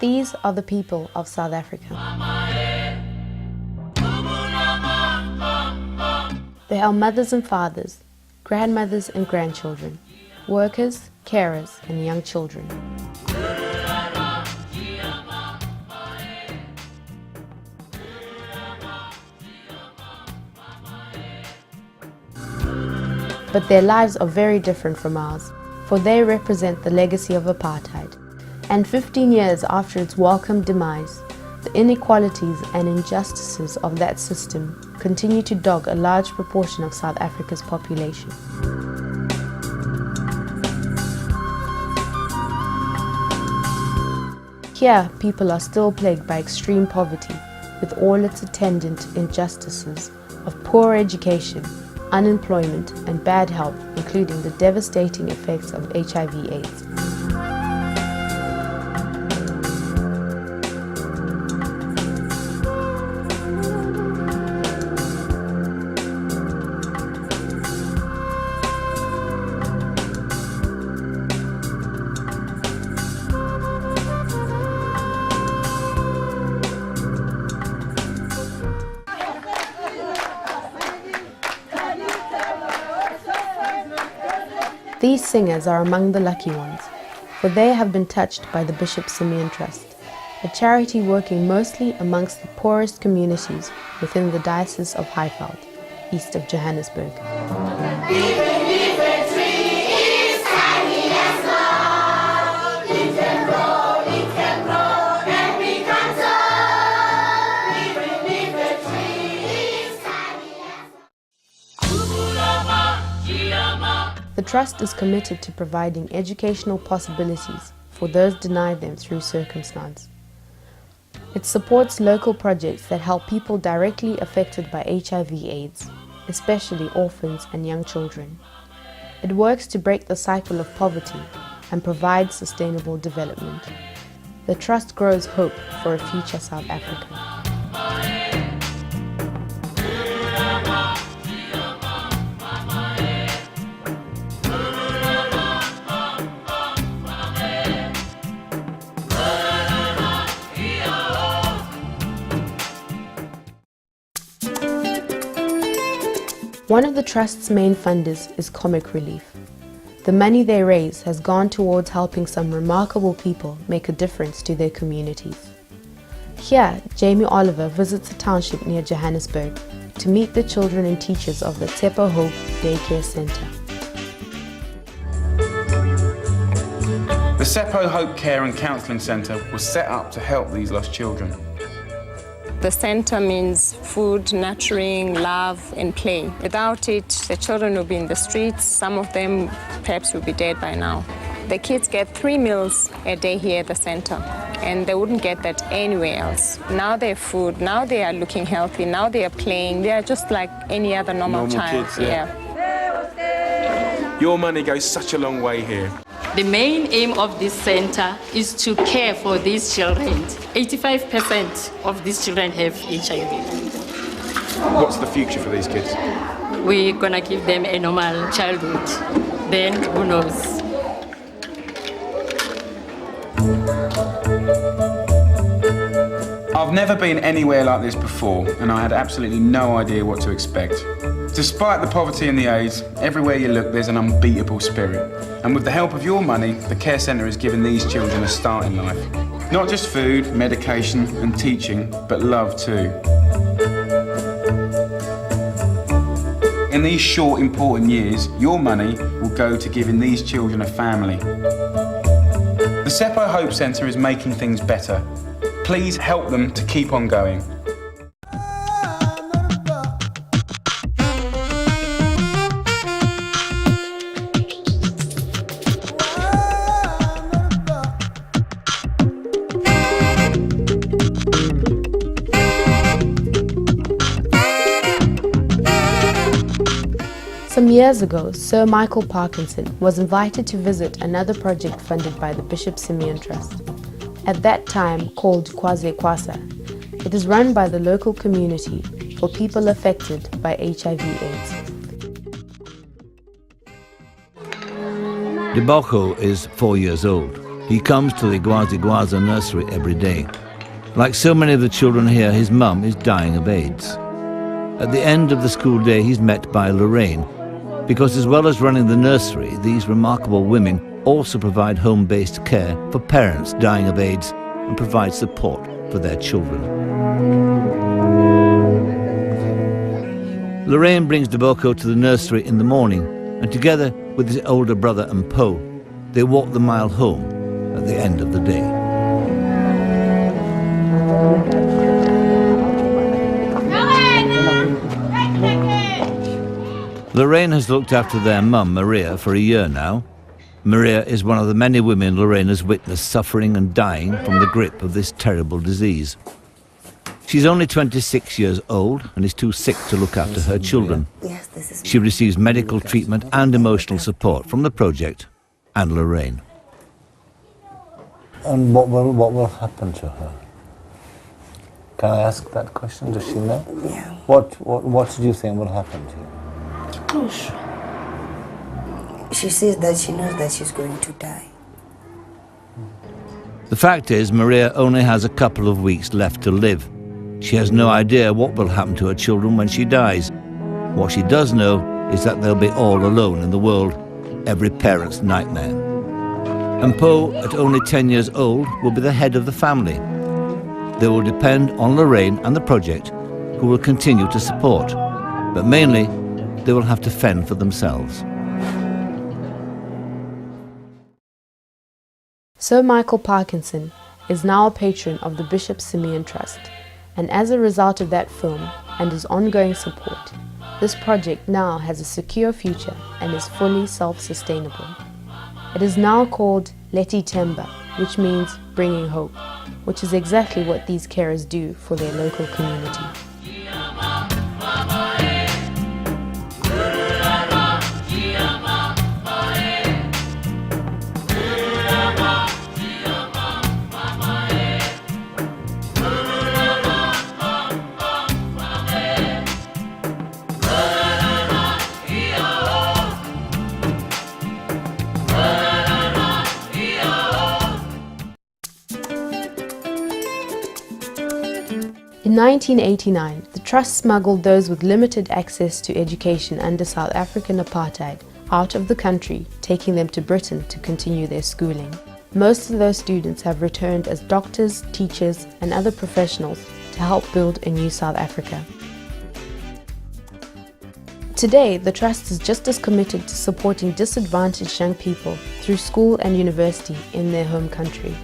These are the people of South Africa. They are mothers and fathers, grandmothers and grandchildren, workers, carers and young children. But their lives are very different from ours, for they represent the legacy of apartheid. And 15 years after its welcome demise, the inequalities and injustices of that system continue to dog a large proportion of South Africa's population. Here, people are still plagued by extreme poverty, with all its attendant injustices of poor education, unemployment and bad health, including the devastating effects of HIV/AIDS. These singers are among the lucky ones, for they have been touched by the BSTrust, a charity working mostly amongst the poorest communities within the Diocese of Highveld, east of Johannesburg. The Trust is committed to providing educational possibilities for those denied them through circumstance. It supports local projects that help people directly affected by HIV/AIDS, especially orphans and young children. It works to break the cycle of poverty and provide sustainable development. The Trust grows hope for a future South Africa. One of the Trust's main funders is Comic Relief. The money they raise has gone towards helping some remarkable people make a difference to their communities. Here, Jamie Oliver visits a township near Johannesburg to meet the children and teachers of the BST Hope Daycare Center. The BST Hope Care and Counselling Centre was set up to help these lost children. The centre means food, nurturing, love and play. Without it, the children will be in the streets. Some of them perhaps will be dead by now. The kids get 3 meals a day here at the centre, and they wouldn't get that anywhere else. Now they have food, now they are looking healthy, now they are playing. They are just like any other normal child. Kids, yeah. Your money goes such a long way here. The main aim of this center is to care for these children. 85% of these children have HIV. What's the future for these kids? We're gonna give them a normal childhood. Then who knows? I've never been anywhere like this before, and I had absolutely no idea what to expect. Despite the poverty and the AIDS, everywhere you look there's an unbeatable spirit. And with the help of your money, the care centre has given these children a start in life. Not just food, medication and teaching, but love too. In these short, important years, your money will go to giving these children a family. The BST Hope Centre is making things better. Please help them to keep on going. Some years ago, Sir Michael Parkinson was invited to visit another project funded by the BSTrust, at that time called Kwaze Kwasa. It is run by the local community for people affected by HIV/AIDS. Deboko is 4 years old. He comes to the Gwazi nursery every day. Like so many of the children here, his mum is dying of AIDS. At the end of the school day, he's met by Lorraine, because as well as running the nursery, these remarkable women also provide home-based care for parents dying of AIDS and provide support for their children. Lorraine brings Deboko to the nursery in the morning, and together with his older brother and Poe, they walk the mile home at the end of the day. Lorraine has looked after their mum, Maria, for a year now. Maria is one of the many women Lorraine has witnessed suffering and dying from the grip of this terrible disease. She's only 26 years old and is too sick to look after her children. She receives medical treatment and emotional support from the project and Lorraine. And what will happen to her? Can I ask that question? Does she know? Yeah. What do you think will happen to you? She says that she knows that she's going to die. The fact is, Maria only has a couple of weeks left to live. She has no idea what will happen to her children when she dies. What she does know is that they'll be all alone in the world, every parent's nightmare. And Poe, at only 10 years old, will be the head of the family. They will depend on Lorraine and the project, who will continue to support. But mainly, they will have to fend for themselves. Sir Michael Parkinson is now a patron of the Bishop Simeon Trust, and as a result of that film and his ongoing support, this project now has a secure future and is fully self-sustainable. It is now called Leti Temba, which means bringing hope, which is exactly what these carers do for their local community. In 1989, the Trust smuggled those with limited access to education under South African apartheid out of the country, taking them to Britain to continue their schooling. Most of those students have returned as doctors, teachers, and other professionals to help build a new South Africa. Today, the Trust is just as committed to supporting disadvantaged young people through school and university in their home country.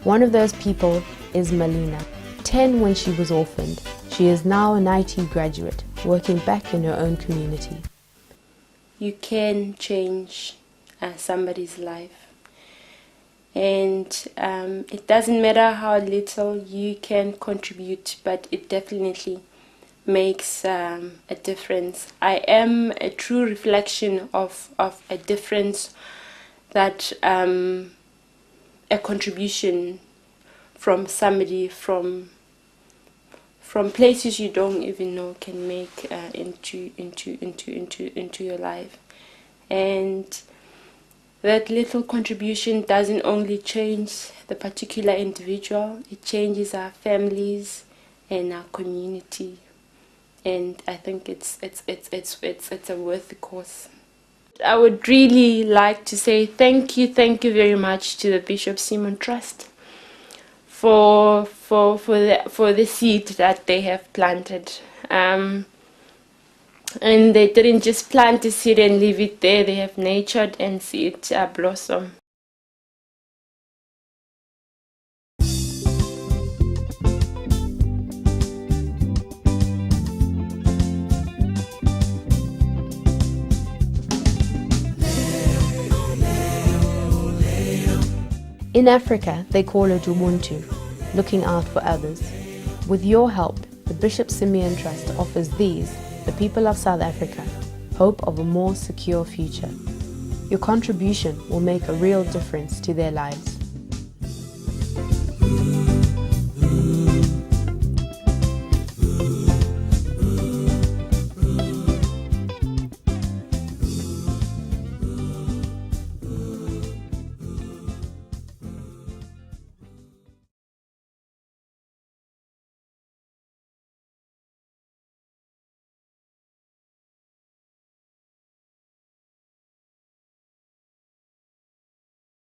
One of those people is Malina. 10 when she was orphaned, she is now an IT graduate, working back in her own community. You can change somebody's life, and it doesn't matter how little you can contribute, but it definitely makes a difference. I am a true reflection of a difference that a contribution from somebody from places you don't even know can make into your life. And that little contribution doesn't only change the particular individual, it changes our families and our community. And I think it's a worthy cause. I would really like to say thank you very much to the Bishop Simeon Trust for the seed that they have planted. And they didn't just plant a seed and leave it there, they have nurtured and see it blossom. In Africa, they call it Ubuntu, looking out for others. With your help, the Bishop Simeon Trust offers these, the people of South Africa, hope of a more secure future. Your contribution will make a real difference to their lives.